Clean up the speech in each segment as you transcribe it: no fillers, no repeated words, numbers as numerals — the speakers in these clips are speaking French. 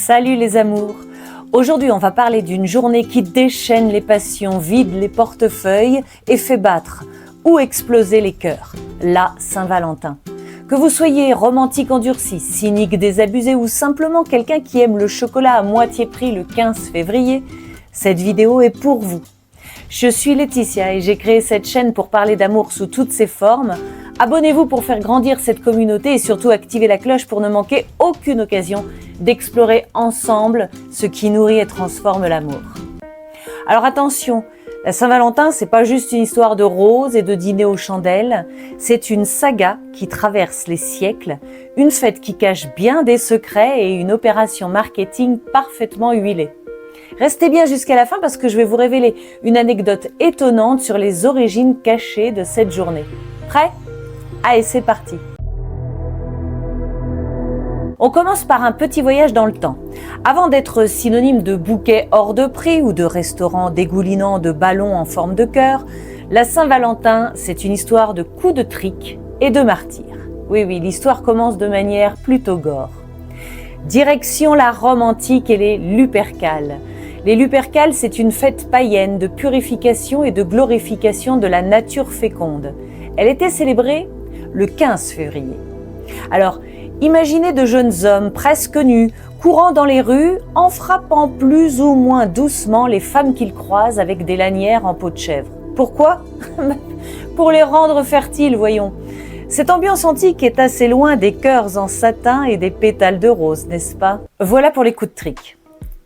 Salut les amours! Aujourd'hui, on va parler d'une journée qui déchaîne les passions, vide les portefeuilles et fait battre ou exploser les cœurs, la Saint-Valentin. Que vous soyez romantique endurci, cynique désabusé ou simplement quelqu'un qui aime le chocolat à moitié prix le 15 février, cette vidéo est pour vous. Je suis Laetitia et j'ai créé cette chaîne pour parler d'amour sous toutes ses formes. Abonnez-vous pour faire grandir cette communauté et surtout activez la cloche pour ne manquer aucune occasion d'explorer ensemble ce qui nourrit et transforme l'amour. Alors attention, la Saint-Valentin, c'est pas juste une histoire de roses et de dîner aux chandelles, c'est une saga qui traverse les siècles, une fête qui cache bien des secrets et une opération marketing parfaitement huilée. Restez bien jusqu'à la fin parce que je vais vous révéler une anecdote étonnante sur les origines cachées de cette journée. Prêt ? Allez, c'est parti. On commence par un petit voyage dans le temps. Avant d'être synonyme de bouquet hors de prix ou de restaurant dégoulinant de ballons en forme de cœur, la Saint-Valentin, c'est une histoire de coups de trick et de martyrs. Oui, l'histoire commence de manière plutôt gore. Direction la Rome antique et les Lupercales. Les Lupercales, c'est une fête païenne de purification et de glorification de la nature féconde. Elle était célébrée le 15 février. Alors, imaginez de jeunes hommes presque nus, courant dans les rues, en frappant plus ou moins doucement les femmes qu'ils croisent avec des lanières en peau de chèvre. Pourquoi ? Pour les rendre fertiles, voyons. Cette ambiance antique est assez loin des cœurs en satin et des pétales de rose, n'est-ce pas ? Voilà pour les coups de trick.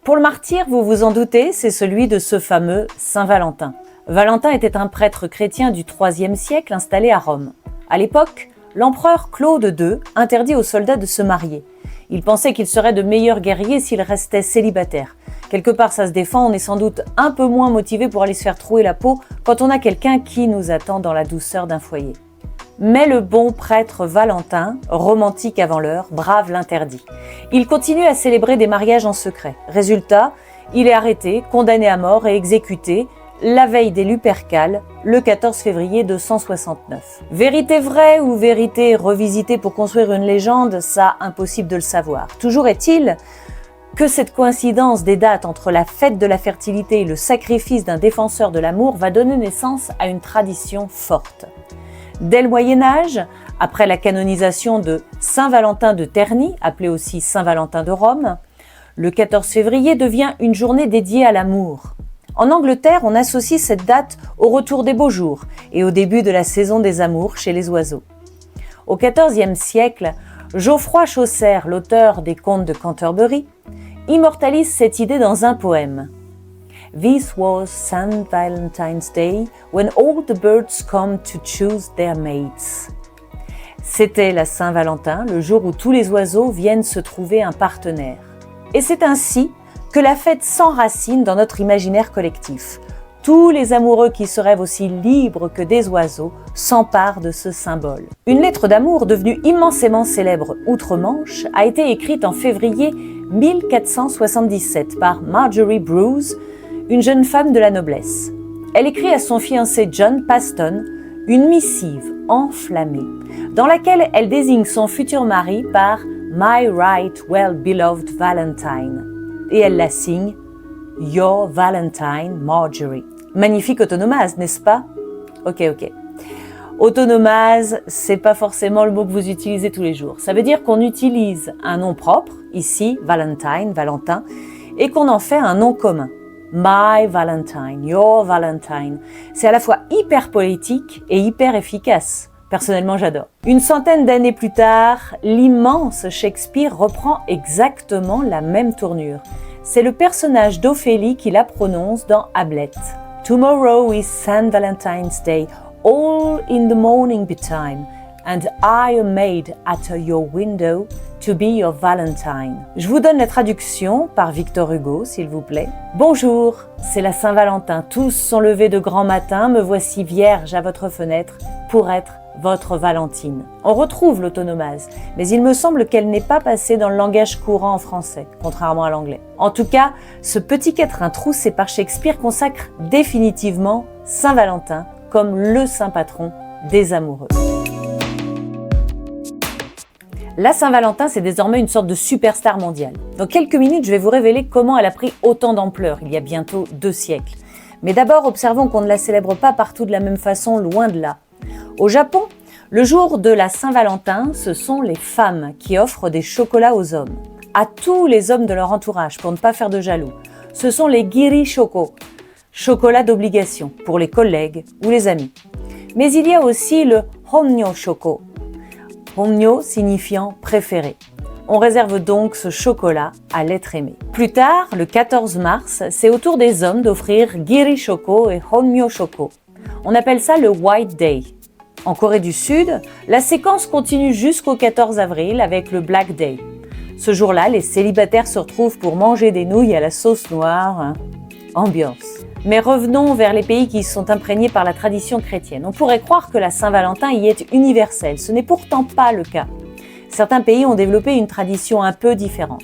Pour le martyr, vous vous en doutez, c'est celui de ce fameux Saint-Valentin. Valentin était un prêtre chrétien du IIIe siècle installé à Rome. À l'époque, l'empereur Claude II interdit aux soldats de se marier. Il pensait qu'ils seraient de meilleurs guerriers s'ils restaient célibataires. Quelque part, ça se défend, on est sans doute un peu moins motivé pour aller se faire trouer la peau quand on a quelqu'un qui nous attend dans la douceur d'un foyer. Mais le bon prêtre Valentin, romantique avant l'heure, brave l'interdit. Il continue à célébrer des mariages en secret. Résultat, il est arrêté, condamné à mort et exécuté la veille des Lupercales, le 14 février 269. Vérité vraie ou vérité revisitée pour construire une légende, ça, impossible de le savoir. Toujours est-il que cette coïncidence des dates entre la fête de la fertilité et le sacrifice d'un défenseur de l'amour va donner naissance à une tradition forte. Dès le Moyen-Âge, après la canonisation de Saint-Valentin de Terni, appelé aussi Saint-Valentin de Rome, le 14 février devient une journée dédiée à l'amour. En Angleterre, on associe cette date au retour des beaux jours et au début de la saison des amours chez les oiseaux. Au XIVe siècle, Geoffroy Chaucer, l'auteur des Contes de Canterbury, immortalise cette idée dans un poème. This was St. Valentine's Day, when all the birds come to choose their mates. C'était la Saint-Valentin, le jour où tous les oiseaux viennent se trouver un partenaire. Et c'est ainsi que la fête s'enracine dans notre imaginaire collectif. Tous les amoureux qui se rêvent aussi libres que des oiseaux s'emparent de ce symbole. Une lettre d'amour devenue immensément célèbre outre-Manche a été écrite en février 1477 par Marjorie Bruce, une jeune femme de la noblesse. Elle écrit à son fiancé John Paston une missive enflammée dans laquelle elle désigne son futur mari par « My right well-beloved Valentine ». Et elle la signe « Your Valentine, Marjorie ». Magnifique autonomase, n'est-ce pas ? Ok. Autonomase, c'est pas forcément le mot que vous utilisez tous les jours. Ça veut dire qu'on utilise un nom propre, ici Valentine, Valentin, et qu'on en fait un nom commun. My Valentine, Your Valentine. C'est à la fois hyper poétique et hyper efficace. Personnellement, j'adore. Une centaine d'années plus tard, l'immense Shakespeare reprend exactement la même tournure. C'est le personnage d'Ophélie qui la prononce dans Hamlet. Tomorrow is St. Valentine's Day, all in the morning betime, and I am made at your window to be your Valentine. Je vous donne la traduction par Victor Hugo, s'il vous plaît. Bonjour, c'est la Saint-Valentin. Tous sont levés de grand matin, me voici vierge à votre fenêtre pour être votre Valentine. On retrouve l'autonomase, mais il me semble qu'elle n'est pas passée dans le langage courant en français, contrairement à l'anglais. En tout cas, ce petit quatrain troussé par Shakespeare consacre définitivement Saint-Valentin comme le saint patron des amoureux. La Saint-Valentin, c'est désormais une sorte de superstar mondiale. Dans quelques minutes, je vais vous révéler comment elle a pris autant d'ampleur il y a bientôt 2 siècles. Mais d'abord, observons qu'on ne la célèbre pas partout de la même façon, loin de là. Au Japon, le jour de la Saint-Valentin, ce sont les femmes qui offrent des chocolats aux hommes. À tous les hommes de leur entourage, pour ne pas faire de jaloux. Ce sont les giri shoko, chocolat d'obligation, pour les collègues ou les amis. Mais il y a aussi le Honnyo shoko, Honnyo signifiant préféré. On réserve donc ce chocolat à l'être aimé. Plus tard, le 14 mars, c'est au tour des hommes d'offrir giri shoko et Honnyo shoko. On appelle ça le White Day. En Corée du Sud, la séquence continue jusqu'au 14 avril avec le Black Day. Ce jour-là, les célibataires se retrouvent pour manger des nouilles à la sauce noire. Ambiance. Mais revenons vers les pays qui sont imprégnés par la tradition chrétienne. On pourrait croire que la Saint-Valentin y est universelle. Ce n'est pourtant pas le cas. Certains pays ont développé une tradition un peu différente.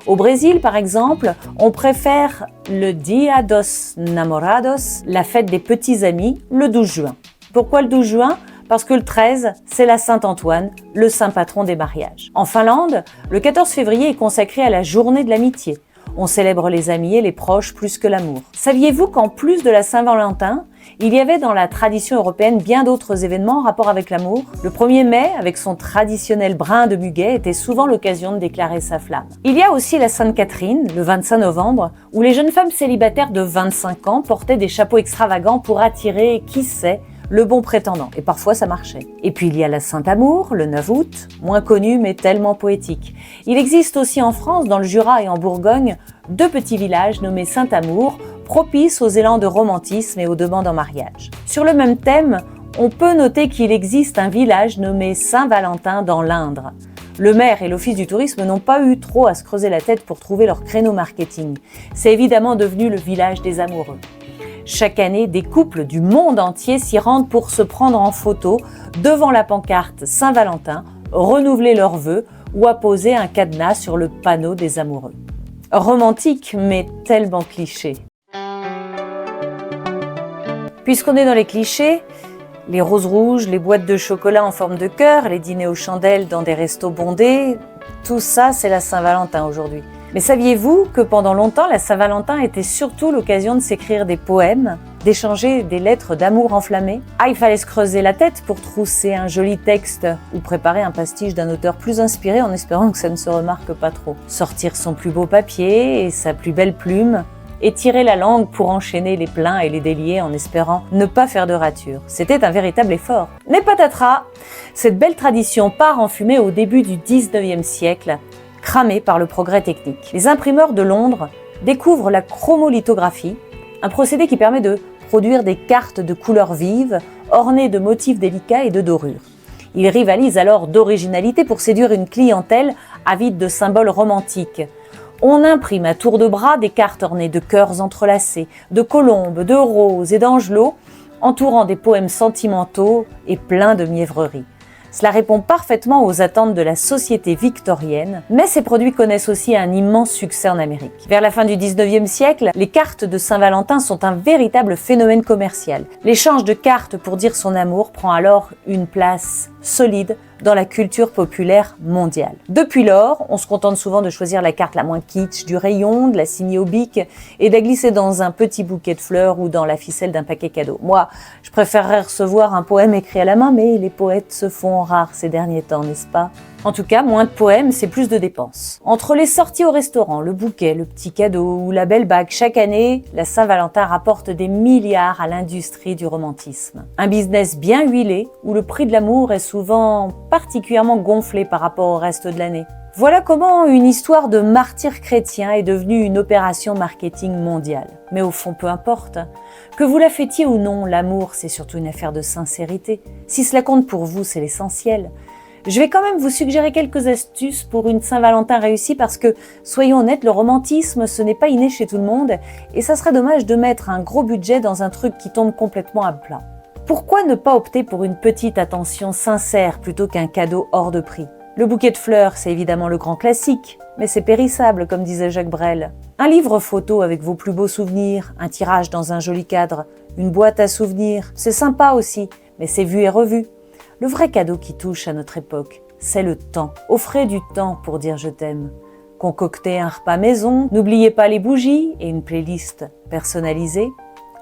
Au Brésil, par exemple, on préfère le Dia dos Namorados, la fête des petits amis, le 12 juin. Pourquoi le 12 juin ? Parce que le 13, c'est la Saint-Antoine, le saint patron des mariages. En Finlande, le 14 février est consacré à la journée de l'amitié. On célèbre les amis et les proches plus que l'amour. Saviez-vous qu'en plus de la Saint-Valentin, il y avait dans la tradition européenne bien d'autres événements en rapport avec l'amour ? Le 1er mai, avec son traditionnel brin de muguet, était souvent l'occasion de déclarer sa flamme. Il y a aussi la Sainte-Catherine, le 25 novembre, où les jeunes femmes célibataires de 25 ans portaient des chapeaux extravagants pour attirer, qui sait, le bon prétendant. Et parfois, ça marchait. Et puis, il y a la Saint-Amour, le 9 août, moins connu mais tellement poétique. Il existe aussi en France, dans le Jura et en Bourgogne, 2 petits villages nommés Saint-Amour, propices aux élans de romantisme et aux demandes en mariage. Sur le même thème, on peut noter qu'il existe un village nommé Saint-Valentin dans l'Indre. Le maire et l'office du tourisme n'ont pas eu trop à se creuser la tête pour trouver leur créneau marketing. C'est évidemment devenu le village des amoureux. Chaque année, des couples du monde entier s'y rendent pour se prendre en photo devant la pancarte Saint-Valentin, renouveler leurs vœux ou apposer un cadenas sur le panneau des amoureux. Romantique, mais tellement cliché. Puisqu'on est dans les clichés, les roses rouges, les boîtes de chocolat en forme de cœur, les dîners aux chandelles dans des restos bondés, tout ça, c'est la Saint-Valentin aujourd'hui. Mais saviez-vous que pendant longtemps, la Saint-Valentin était surtout l'occasion de s'écrire des poèmes, d'échanger des lettres d'amour enflammées ? Ah, il fallait se creuser la tête pour trousser un joli texte ou préparer un pastiche d'un auteur plus inspiré en espérant que ça ne se remarque pas trop. Sortir son plus beau papier et sa plus belle plume et tirer la langue pour enchaîner les pleins et les déliés en espérant ne pas faire de rature. C'était un véritable effort. Mais patatras, cette belle tradition part en fumée au début du 19e siècle, cramée par le progrès technique. Les imprimeurs de Londres découvrent la chromolithographie, un procédé qui permet de produire des cartes de couleurs vives, ornées de motifs délicats et de dorures. Ils rivalisent alors d'originalité pour séduire une clientèle avide de symboles romantiques. On imprime à tour de bras des cartes ornées de cœurs entrelacés, de colombes, de roses et d'angelots, entourant des poèmes sentimentaux et pleins de mièvreries. Cela répond parfaitement aux attentes de la société victorienne, mais ces produits connaissent aussi un immense succès en Amérique. Vers la fin du 19e siècle, les cartes de Saint-Valentin sont un véritable phénomène commercial. L'échange de cartes pour dire son amour prend alors une place solide dans la culture populaire mondiale. Depuis lors, on se contente souvent de choisir la carte la moins kitsch du rayon, de la signer au bic et de la glisser dans un petit bouquet de fleurs ou dans la ficelle d'un paquet cadeau. Moi, je préférerais recevoir un poème écrit à la main, mais les poètes se font rares ces derniers temps, n'est-ce pas ? En tout cas, moins de poèmes, c'est plus de dépenses. Entre les sorties au restaurant, le bouquet, le petit cadeau ou la belle bague, chaque année, la Saint-Valentin rapporte des milliards à l'industrie du romantisme. Un business bien huilé, où le prix de l'amour est souvent particulièrement gonflé par rapport au reste de l'année. Voilà comment une histoire de martyr chrétien est devenue une opération marketing mondiale. Mais au fond, peu importe. Que vous la fêtiez ou non, l'amour, c'est surtout une affaire de sincérité. Si cela compte pour vous, c'est l'essentiel. Je vais quand même vous suggérer quelques astuces pour une Saint-Valentin réussie parce que, soyons honnêtes, le romantisme, ce n'est pas inné chez tout le monde et ça serait dommage de mettre un gros budget dans un truc qui tombe complètement à plat. Pourquoi ne pas opter pour une petite attention sincère plutôt qu'un cadeau hors de prix ? Le bouquet de fleurs, c'est évidemment le grand classique, mais c'est périssable, comme disait Jacques Brel. Un livre photo avec vos plus beaux souvenirs, un tirage dans un joli cadre, une boîte à souvenirs, c'est sympa aussi, mais c'est vu et revu. Le vrai cadeau qui touche à notre époque, c'est le temps. Offrez du temps pour dire je t'aime. Concoctez un repas maison, n'oubliez pas les bougies et une playlist personnalisée.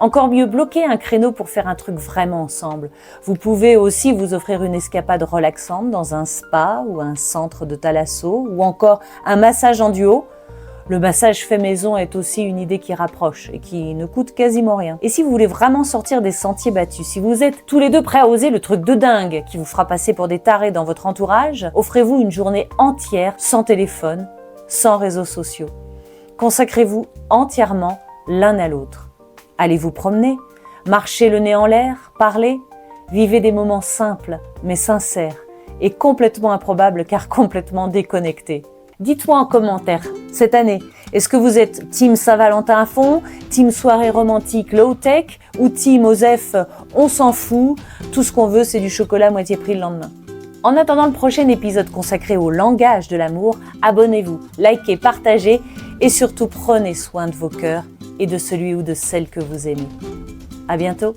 Encore mieux, bloquez un créneau pour faire un truc vraiment ensemble. Vous pouvez aussi vous offrir une escapade relaxante dans un spa ou un centre de thalasso ou encore un massage en duo. Le massage fait maison est aussi une idée qui rapproche et qui ne coûte quasiment rien. Et si vous voulez vraiment sortir des sentiers battus, si vous êtes tous les deux prêts à oser le truc de dingue qui vous fera passer pour des tarés dans votre entourage, offrez-vous une journée entière sans téléphone, sans réseaux sociaux. Consacrez-vous entièrement l'un à l'autre. Allez vous promener, marchez le nez en l'air, parlez, vivez des moments simples mais sincères et complètement improbables car complètement déconnectés. Dites-moi en commentaire, cette année, est-ce que vous êtes team Saint-Valentin à fond, team soirée romantique low-tech ou team Osef on s'en fout, tout ce qu'on veut c'est du chocolat à moitié prix le lendemain. En attendant le prochain épisode consacré au langage de l'amour, abonnez-vous, likez, partagez et surtout prenez soin de vos cœurs et de celui ou de celle que vous aimez. À bientôt!